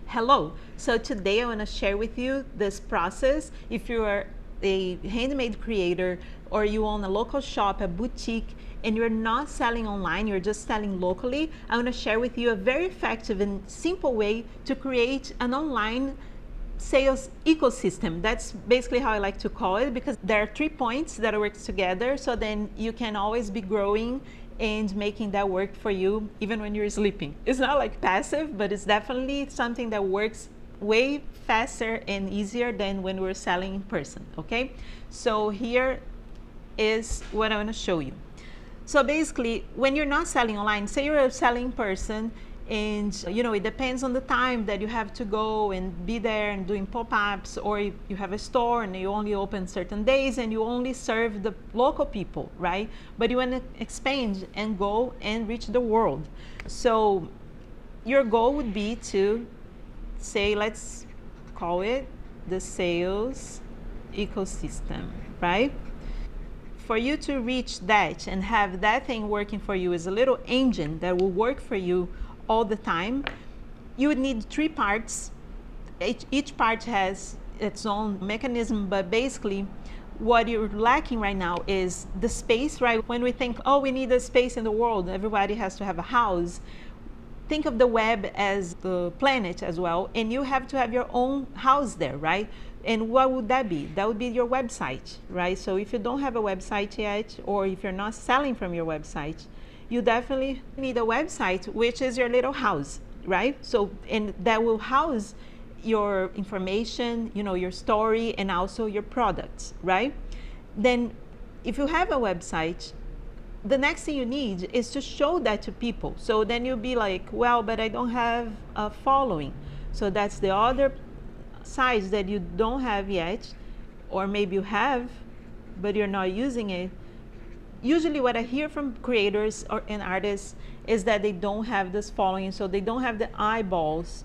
Hello. So today I want to share with you this process. If you are a handmade creator or you own a local shop, a boutique, and you're not selling online, you're just selling locally, I want to share with you a very effective and simple way to create an online sales ecosystem. That's basically how I like to call it, because there are 3 points that work together, so then you can always be growing and making that work for you even when you're sleeping. It's not like passive, but it's definitely something that works way faster and easier than when we're selling in person. Okay, so here is what I want to show you. So basically, when you're not selling online, say you're selling in person, and it depends on the time that you have to go and be there and doing pop-ups, or you have a store and you only open certain days and you only serve the local people, right? But you want to expand and go and reach the world. So your goal would be to say, let's call it the sales ecosystem, right? For you to reach that and have that thing working for you as a little engine that will work for you all the time, you would need 3 parts. Each part has its own mechanism, but basically what you're lacking right now is the space, right? When we think, oh, we need a space in the world, everybody has to have a house. Think of the web as the planet as well, and you have to have your own house there, right? And what would that be? That would be your website, right? So if you don't have a website yet, or if you're not selling from your website, you definitely need a website, which is your little house, right? So, and that will house your information, your story, and also your products, right? Then if you have a website, the next thing you need is to show that to people. So then you'll be like, well, but I don't have a following. So that's the other side that you don't have yet, or maybe you have, but you're not using it. Usually what I hear from creators and artists is that they don't have this following, so they don't have the eyeballs,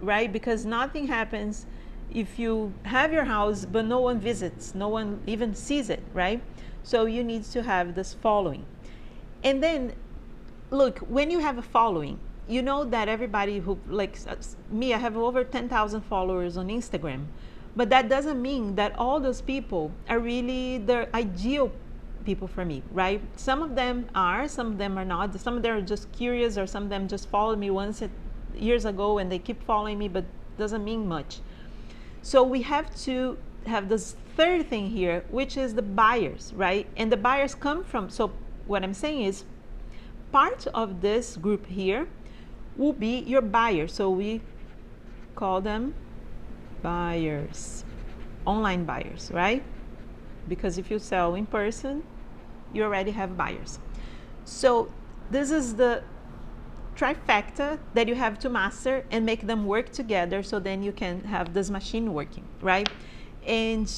right? Because nothing happens if you have your house but no one visits, no one even sees it, right? So you need to have this following. And then look, when you have a following, you know that everybody who, like me, I have over 10,000 followers on Instagram, but that doesn't mean that all those people are really the ideal people for me, right? Some of them are, some of them are not. Some of them are just curious, or some of them just followed me once years ago and they keep following me, but doesn't mean much. So we have to have this third thing here, which is the buyers, right? And the buyers come from, so what I'm saying is part of this group here will be your buyers. So we call them buyers, online buyers, right? Because if you sell in person, you already have buyers. So this is the trifecta that you have to master and make them work together, so then you can have this machine working, right? And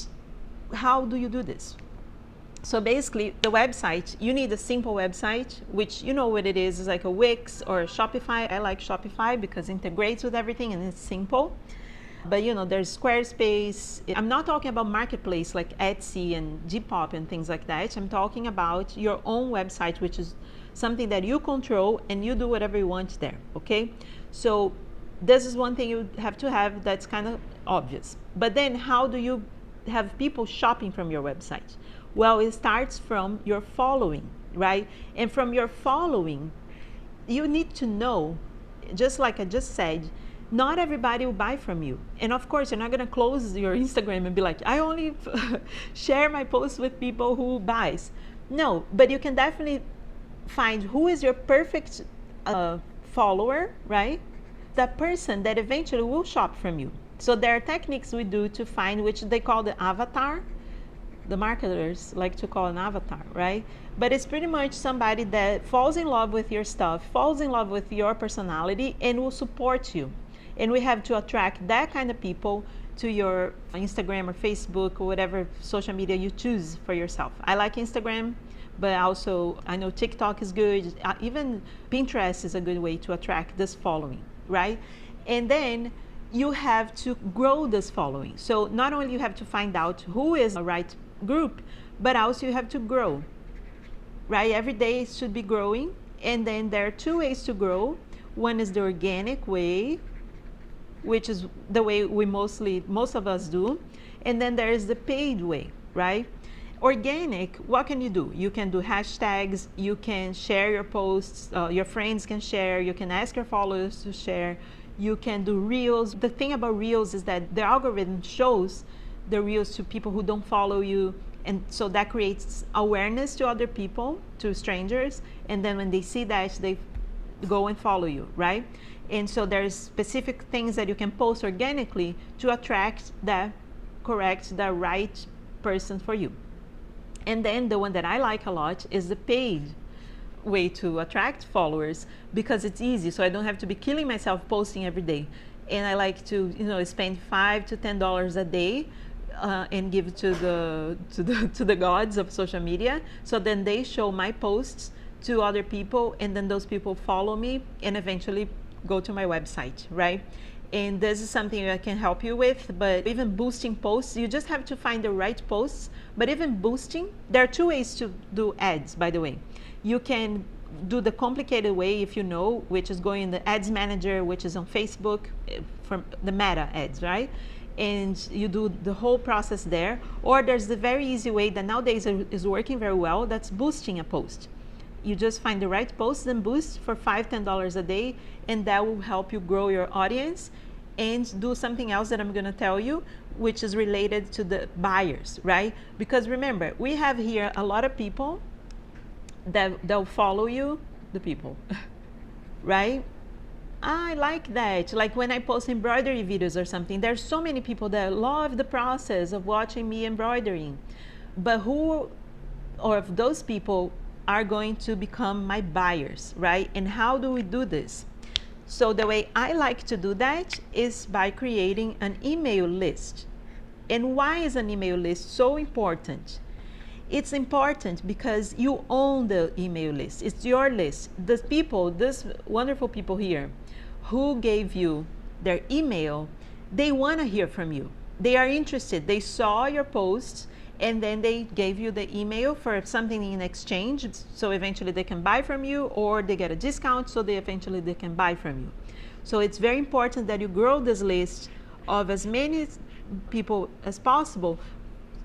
how do you do this? So basically, the website, you need a simple website, which you know what it is. It's like a Wix or a Shopify. I like Shopify because it integrates with everything and it's simple. But there's Squarespace. I'm not talking about marketplace like Etsy and Depop and things like that. I'm talking about your own website, which is something that you control and you do whatever you want there, okay? So this is one thing you have to have that's kind of obvious. But then how do you have people shopping from your website? Well, it starts from your following, right? And from your following, you need to know, just like I just said, not everybody will buy from you. And of course, you're not going to close your Instagram and be like, I only share my posts with people who buys. No, but you can definitely find who is your perfect follower, right? That person that eventually will shop from you. So there are techniques we do to find, which they call the avatar. The marketers like to call an avatar, right? But it's pretty much somebody that falls in love with your stuff, falls in love with your personality, and will support you. And we have to attract that kind of people to your Instagram or Facebook or whatever social media you choose for yourself. I like Instagram, but also I know TikTok is good. Even Pinterest is a good way to attract this following, right? And then you have to grow this following. So not only you have to find out who is the right group, but also you have to grow, right? Every day it should be growing. And then there are 2 ways to grow. One is the organic way, which is the way most of us do. And then there is the paid way, right? Organic, what can you do? You can do hashtags, you can share your posts, your friends can share, you can ask your followers to share, you can do reels. The thing about reels is that the algorithm shows the reels to people who don't follow you, and so that creates awareness to other people, to strangers, and then when they see that, they go and follow you, right? And so there's specific things that you can post organically to attract the right person for you. And then the one that I like a lot is the paid way to attract followers, because it's easy, so I don't have to be killing myself posting every day. And I like to, spend $5 to $10 a day and give to the gods of social media. So then they show my posts to other people, and then those people follow me and eventually go to my website, right? And this is something I can help you with. But even boosting posts, you just have to find the right posts. But even boosting, there are two ways to do ads, by the way. You can do the complicated way, if you know, which is going in the ads manager, which is on Facebook, from the meta ads, right? And you do the whole process there. Or there's the very easy way that nowadays is working very well, that's boosting a post. You just find the right post and boost for $5, $10 a day, and that will help you grow your audience and do something else that I'm going to tell you, which is related to the buyers, right? Because remember, we have here a lot of people they'll follow you, the people, right? I like that. Like when I post embroidery videos or something, there's so many people that love the process of watching me embroidering. But who of those people are going to become my buyers, right? And how do we do this? So the way I like to do that is by creating an email list. And why is an email list so important? It's important because you own the email list. It's your list. These people, these wonderful people here who gave you their email, they want to hear from you. They are interested. They saw your posts and then they gave you the email for something in exchange. So eventually they can buy from you, or they get a discount, so they can buy from you. So it's very important that you grow this list of as many people as possible,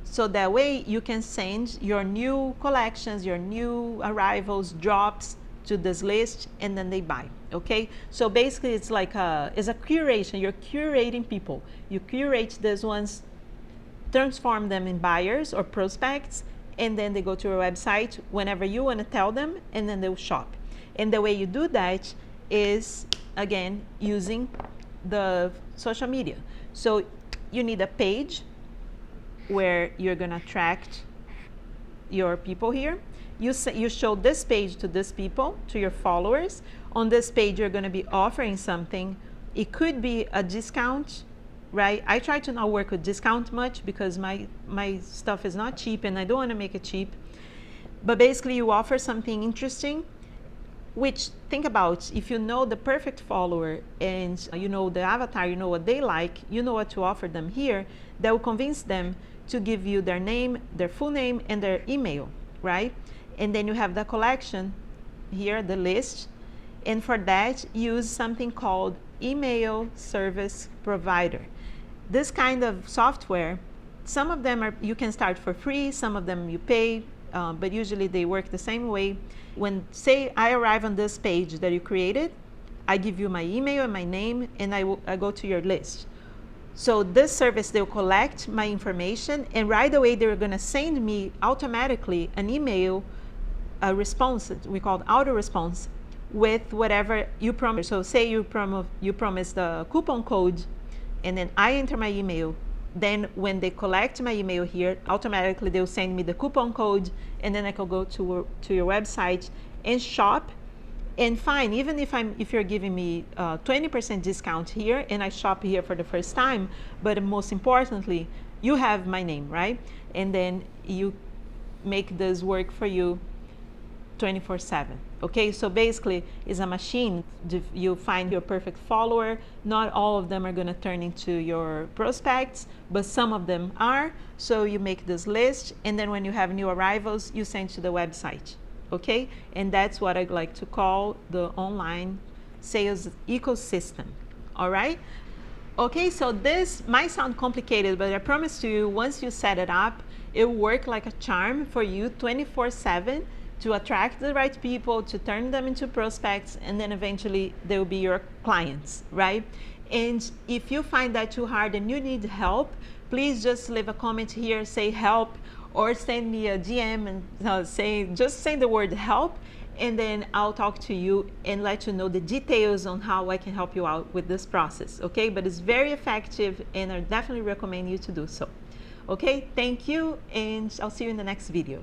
so that way you can send your new collections, your new arrivals, drops to this list, and then they buy. Okay, so basically it's like it's a curation. You're curating people. You curate these ones, transform them in buyers or prospects, and then they go to your website whenever you want to tell them, and then they'll shop. And the way you do that is, again, using the social media. So you need a page where you're going to attract your people here. You show this page to these people, to your followers. On this page, you're going to be offering something. It could be a discount, right? I try to not work with discount much because my stuff is not cheap and I don't want to make it cheap. But basically you offer something interesting, which, think about, if you know the perfect follower and you know the avatar, you know what they like, you know what to offer them here, that will convince them to give you their name, their full name, and their email, right? And then you have the collection here, the list. And for that, use something called email service provider. This kind of software, some of them you can start for free, some of them you pay, but usually they work the same way. When, say, I arrive on this page that you created, I give you my email and my name, and I go to your list. So this service, they'll collect my information, and right away they're going to send me automatically an email, a response, we call it auto response, with whatever you promise. So say you promise the coupon code, and then I enter my email. Then when they collect my email here, automatically they'll send me the coupon code, and then I can go to your website and shop. And fine, even if you're giving me 20% discount here and I shop here for the first time, but most importantly, you have my name, right? And then you make this work for you 24/7. Okay, so basically it's a machine. You find your perfect follower. Not all of them are going to turn into your prospects, but some of them are. So you make this list, and then when you have new arrivals, you send to the website. Okay, and that's what I like to call the online sales ecosystem. All right. Okay, so this might sound complicated, but I promise to you, once you set it up, it will work like a charm for you 24/7 to attract the right people, to turn them into prospects, and then eventually they will be your clients, right? And if you find that too hard and you need help, please just leave a comment here, say help, or send me a DM and just say the word help, and then I'll talk to you and let you know the details on how I can help you out with this process, okay? But it's very effective and I definitely recommend you to do so. Okay, thank you, and I'll see you in the next video.